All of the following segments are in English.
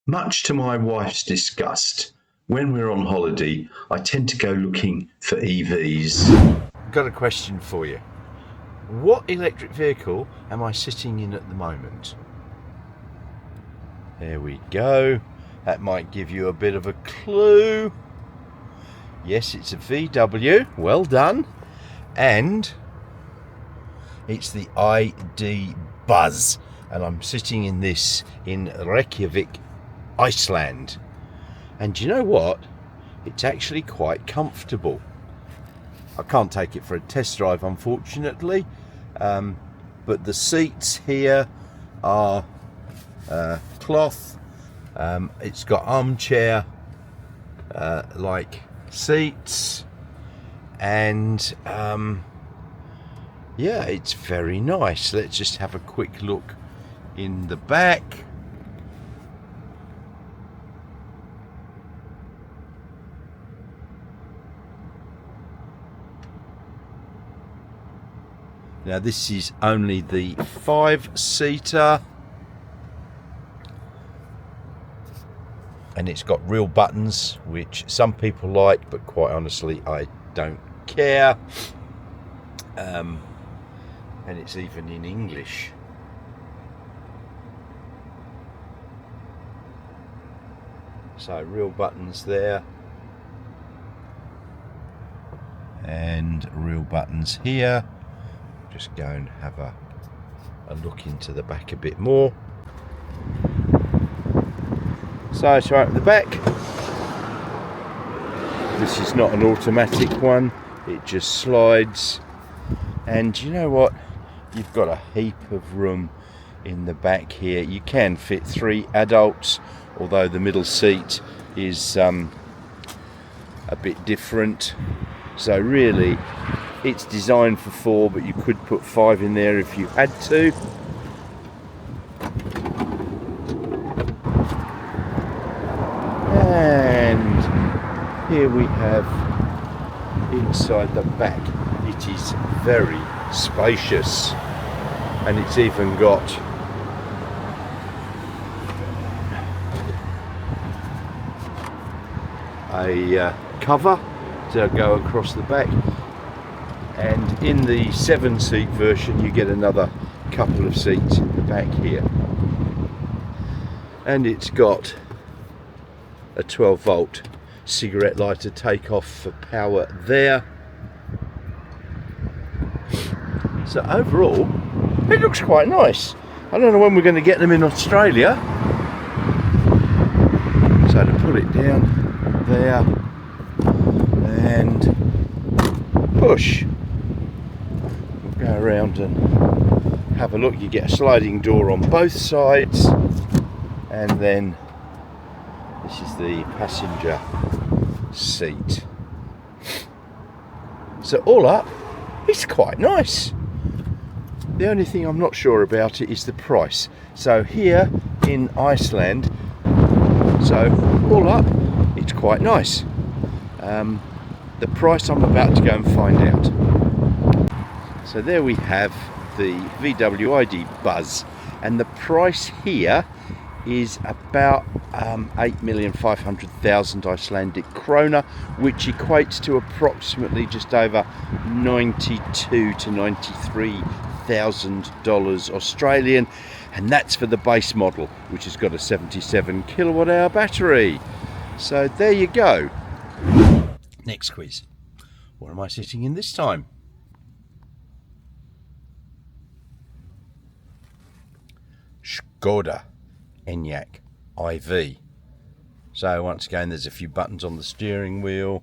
Much to my wife's disgust, when we're on holiday, I tend to go looking for EVs. Got a question for you. What electric vehicle am I sitting in at the moment? There we go. That might give you a bit of a clue. Yes, it's a VW. Well done. And it's the ID Buzz. And I'm sitting in this in Reykjavik, Iceland. And you know what? It's actually quite comfortable. I can't take it for a test drive, unfortunately. But the seats here are cloth. It's got armchair like seats, and yeah, it's very nice. Let's just have a quick look in the back. Now this is only the 5-seater, and it's got real buttons, which some people like, but quite honestly I don't care. And it's even in English. So real buttons there, and real buttons here. Just go and have a look into the back a bit more. So it's right at the back. This is not an automatic one, it just slides. And you know what? You've got a heap of room in the back here. You can fit 3 adults, although the middle seat is a bit different. So really, it's designed for 4, but you could put 5 in there if you had to. And here we have inside the back. It is very spacious, and it's even got a cover to go across the back. And in the 7-seat version you get another couple of seats in the back here, and it's got a 12-volt cigarette lighter take off for power there. So overall it looks quite nice. I don't know when we're going to get them in Australia. So to put it down there and push, go around and have a look. You get a sliding door on both sides, and then this is the passenger seat. So all up, it's quite nice. The only thing I'm not sure about it is the price. So here in Iceland, so all up, it's quite nice. The price I'm about to go and find out. So there we have the VW ID Buzz, and the price here is about 8,500,000 Icelandic krona, which equates to approximately just over $92,000 to $93,000 Australian, and that's for the base model, which has got a 77 kilowatt hour battery. So there you go. Next quiz. What am I sitting in this time? Skoda Enyaq IV. So once again, there's a few buttons on the steering wheel.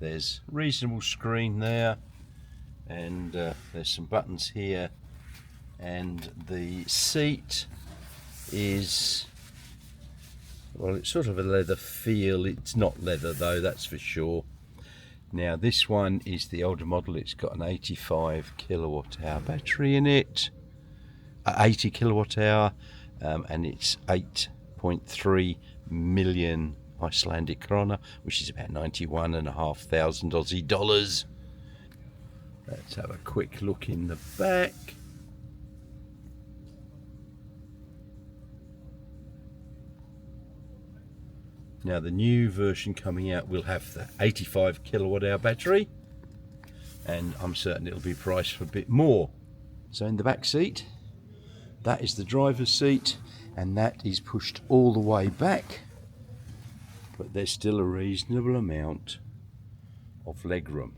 There's a reasonable screen there, and there's some buttons here, and the seat is, well, it's sort of a leather feel. It's not leather though, that's for sure. Now this one is the older model. It's got an 85 kilowatt hour battery in it, 80 kilowatt hour, and it's 8.3 million Icelandic krona, which is about 91,500 Aussie dollars. Let's have a quick look in the back. Now the new version coming out will have the 85 kilowatt hour battery, and I'm certain it'll be priced for a bit more. So in the back seat, that is the driver's seat, and that is pushed all the way back, but there's still a reasonable amount of leg room.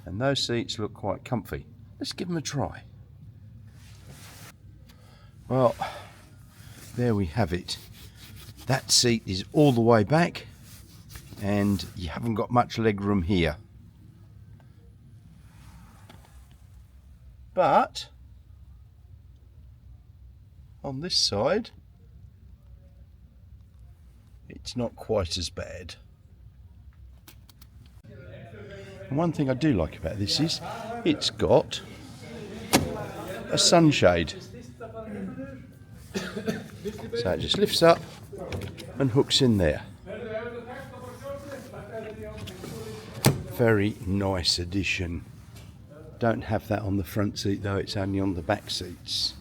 And those seats look quite comfy. Let's give them a try. Well, there we have it. That seat is all the way back, and you haven't got much leg room here. But on this side, it's not quite as bad. And one thing I do like about this is it's got a sunshade. So it just lifts up and hooks in there. Very nice addition. Don't have that on the front seat though, it's only on the back seats.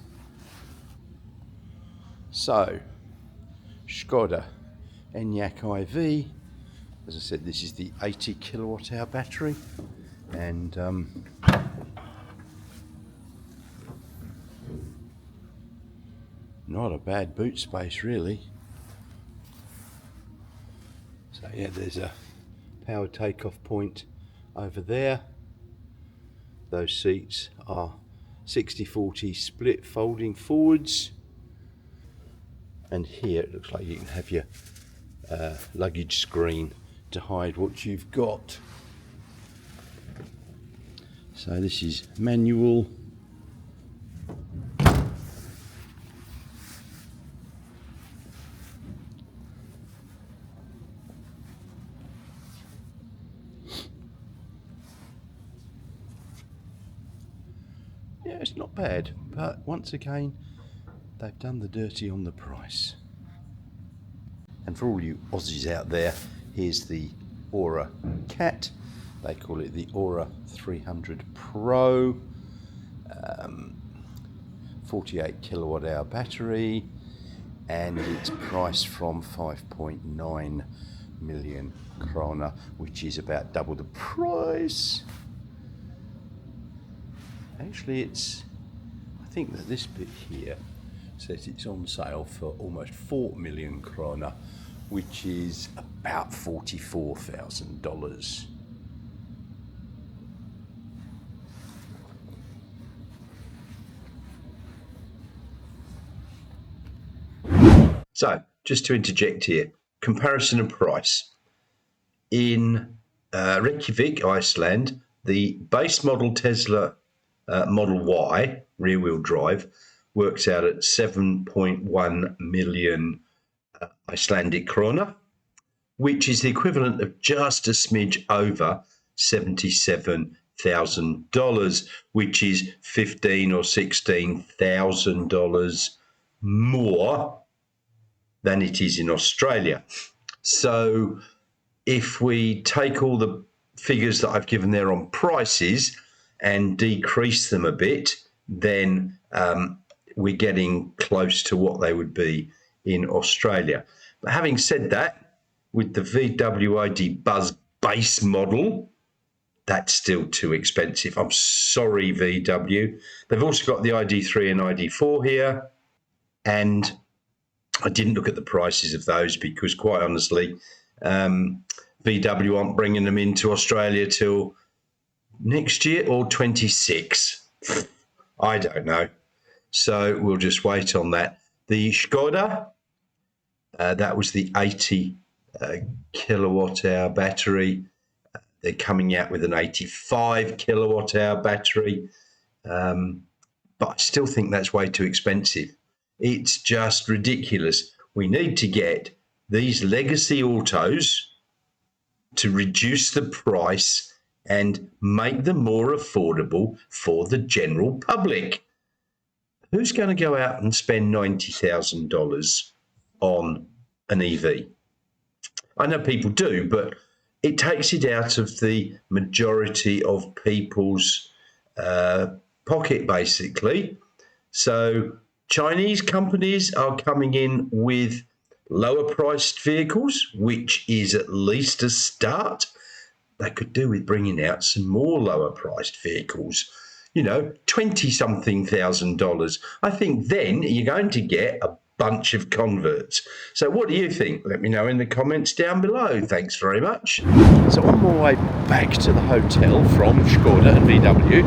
So, Skoda Enyaq IV. As I said, this is the 80 kilowatt hour battery, and not a bad boot space really. So yeah, there's a power takeoff point over there. Those seats are 60-40 split folding forwards, and here it looks like you can have your luggage screen to hide what you've got. So this is manual. Yeah, it's not bad, but once again, they've done the dirty on the price. And for all you Aussies out there, here's the Aura Cat. They call it the Aura 300 Pro. 48 kilowatt hour battery, and it's priced from 5.9 million krona, which is about double the price. Actually, I think that this bit here says it's on sale for almost 4 million krona, which is about $44,000. So, just to interject here, comparison of price. In Reykjavik, Iceland, the base model Tesla Model Y rear-wheel drive works out at 7.1 million Icelandic krona, which is the equivalent of just a smidge over $77,000, which is $15,000 or $16,000 more than it is in Australia. So if we take all the figures that I've given there on prices and decrease them a bit, then we're getting close to what they would be in Australia. But having said that, with the VW ID Buzz base model, that's still too expensive. I'm sorry, VW. They've also got the ID3 and ID4 here, and I didn't look at the prices of those because, quite honestly, VW aren't bringing them into Australia till next year or 26. I don't know. So we'll just wait on that. The Skoda, that was the 80 kilowatt hour battery. They're coming out with an 85 kilowatt hour battery. But I still think that's way too expensive. It's just ridiculous. We need to get these legacy autos to reduce the price and make them more affordable for the general public. Who's going to go out and spend $90,000 on an EV? I know people do, but it takes it out of the majority of people's pocket, basically. So Chinese companies are coming in with lower priced vehicles, which is at least a start. They could do with bringing out some more lower priced vehicles, 20 something $1,000. I think then you're going to get a bunch of converts. So what do you think? Let me know in the comments down below. Thanks very much. So on my way back to the hotel from Skoda and VW,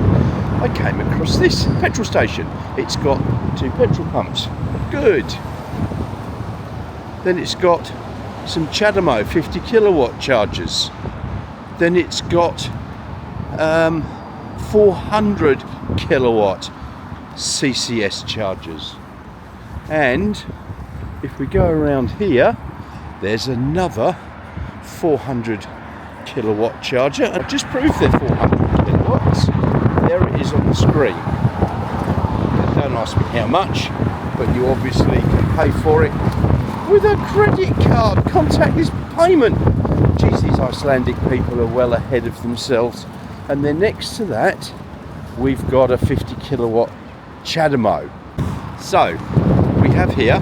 I came across this petrol station. It's got 2 petrol pumps. Good. Then it's got some CHAdeMO 50 kilowatt chargers. Then it's got 400 kilowatt CCS chargers. And if we go around here, there's another 400 kilowatt charger. I've just proved they're 400 kilowatts. There it is on the screen. Don't ask me how much, but you obviously can pay for it with a credit card. Contactless payment. Geez, these Icelandic people are well ahead of themselves. And then next to that, we've got a 50 kilowatt CHAdeMO. So we have here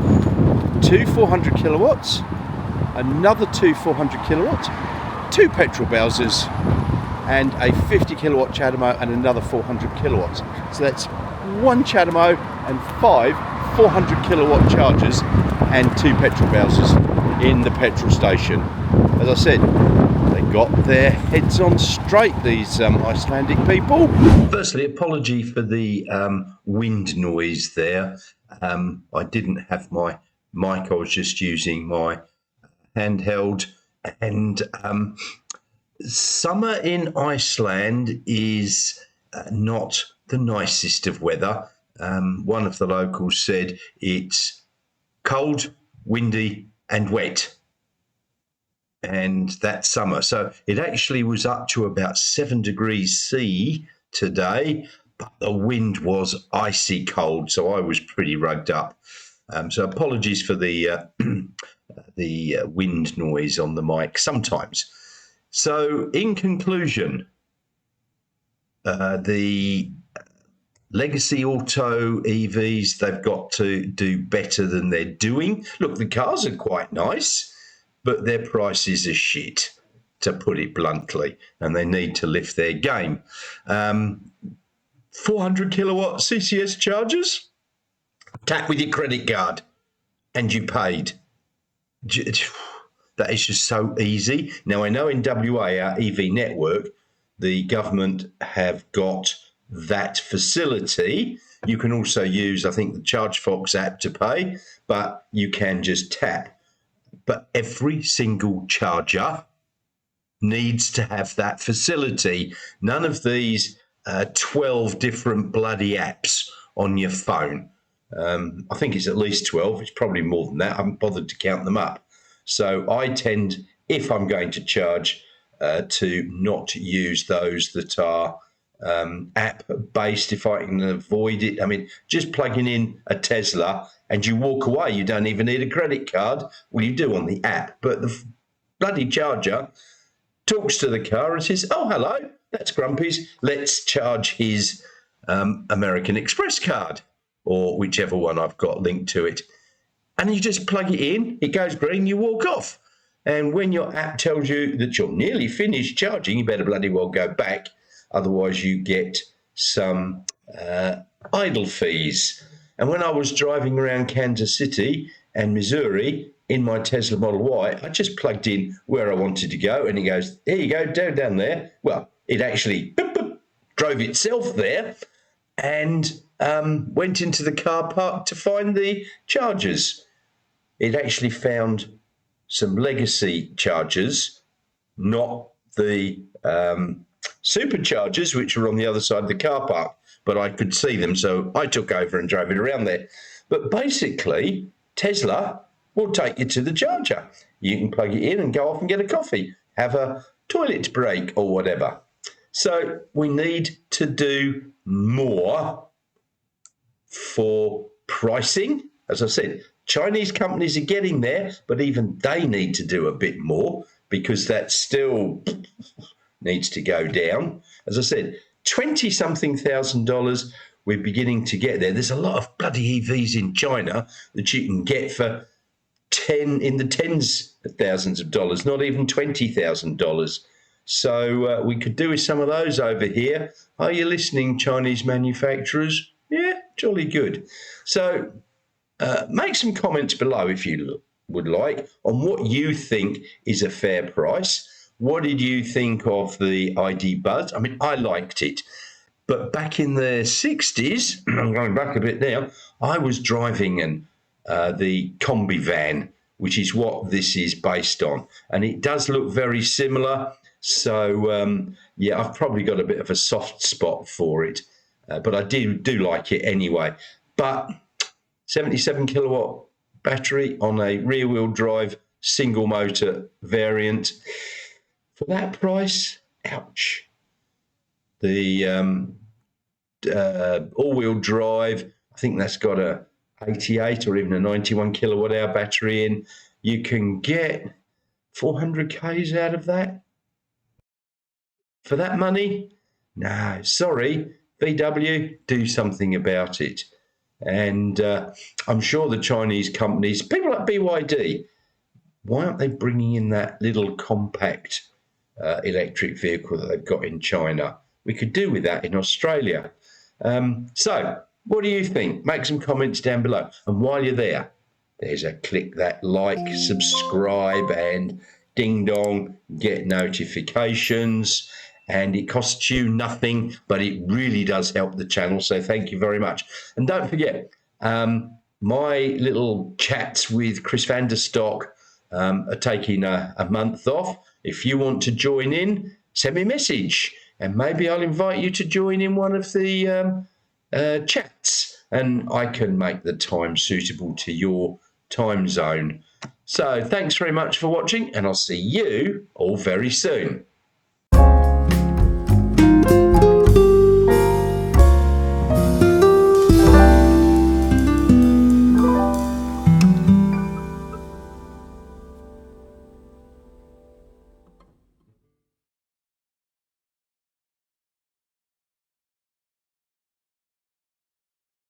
2 400 kilowatts, another 2 400 kilowatts, 2 petrol Bowsers, and a 50 kilowatt CHAdeMO and another 400 kilowatts. So that's 1 CHAdeMO and 5 400 kilowatt chargers and 2 petrol Bowsers in the petrol station. As I said, they got their heads on straight, these Icelandic people. Firstly, apology for the wind noise there. I didn't have my mic, I was just using my handheld. And summer in Iceland is not the nicest of weather. One of the locals said it's cold, windy, and wet. And that's summer. So it actually was up to about 7 degrees C today, but the wind was icy cold, so I was pretty rugged up. So apologies for the wind noise on the mic sometimes. So in conclusion, the legacy auto EVs, they've got to do better than they're doing. Look, the cars are quite nice, but their prices are shit, to put it bluntly, and they need to lift their game. 400 kilowatt CCS chargers, tap with your credit card, and you paid. That is just so easy. Now, I know in WA, our EV network, the government have got that facility. You can also use, I think, the ChargeFox app to pay, but you can just tap. But every single charger needs to have that facility. None of these 12 different bloody apps on your phone. I think it's at least 12. It's probably more than that. I haven't bothered to count them up. So I tend, if I'm going to charge, to not use those that are app-based if I can avoid it. I mean, just plugging in a Tesla and you walk away, you don't even need a credit card. Well, you do on the app, but the bloody charger talks to the car and says, oh, hello, that's Grumpy's. Let's charge his American Express card, or whichever one I've got linked to it. And you just plug it in, it goes green, you walk off. And when your app tells you that you're nearly finished charging, you better bloody well go back. Otherwise, you get some idle fees. And when I was driving around Kansas City and Missouri in my Tesla Model Y, I just plugged in where I wanted to go, and it goes, there you go, down there. Well, it actually drove itself there and went into the car park to find the chargers. It actually found some legacy chargers, not the superchargers, which were on the other side of the car park, but I could see them, so I took over and drove it around there. But basically, Tesla will take you to the charger. You can plug it in and go off and get a coffee, have a toilet break or whatever. So we need to do more for pricing. As I said, Chinese companies are getting there, but even they need to do a bit more because that still needs to go down. As I said, 20-something $1,000, we're beginning to get there. There's a lot of bloody EVs in China that you can get for in the tens of thousands of dollars, not even $20,000. So we could do with some of those over here. Are you listening, Chinese manufacturers? Yeah, jolly good. So make some comments below if you would like on what you think is a fair price. What did you think of the ID Buzz? I mean, I liked it. But back in the 60s, I'm going back a bit now, I was driving the Combi van, which is what this is based on. And it does look very similar. So, yeah, I've probably got a bit of a soft spot for it. But I do like it anyway. But 77 kilowatt battery on a rear wheel drive single motor variant for that price, ouch. The all-wheel drive, I think that's got a 88 or even a 91 kilowatt hour battery in. You can get 400 Ks out of that for that money. No, sorry, VW, do something about it. And I'm sure the Chinese companies, people like BYD, why aren't they bringing in that little compact electric vehicle that they've got in China? We could do with that in Australia. So, what do you think? Make some comments down below. And while you're there, there's a click that like, subscribe, and ding dong, get notifications. And it costs you nothing, but it really does help the channel. So thank you very much. And don't forget, my little chats with Chris van der Stock are taking a month off. If you want to join in, send me a message. And maybe I'll invite you to join in one of the chats. And I can make the time suitable to your time zone. So thanks very much for watching. And I'll see you all very soon.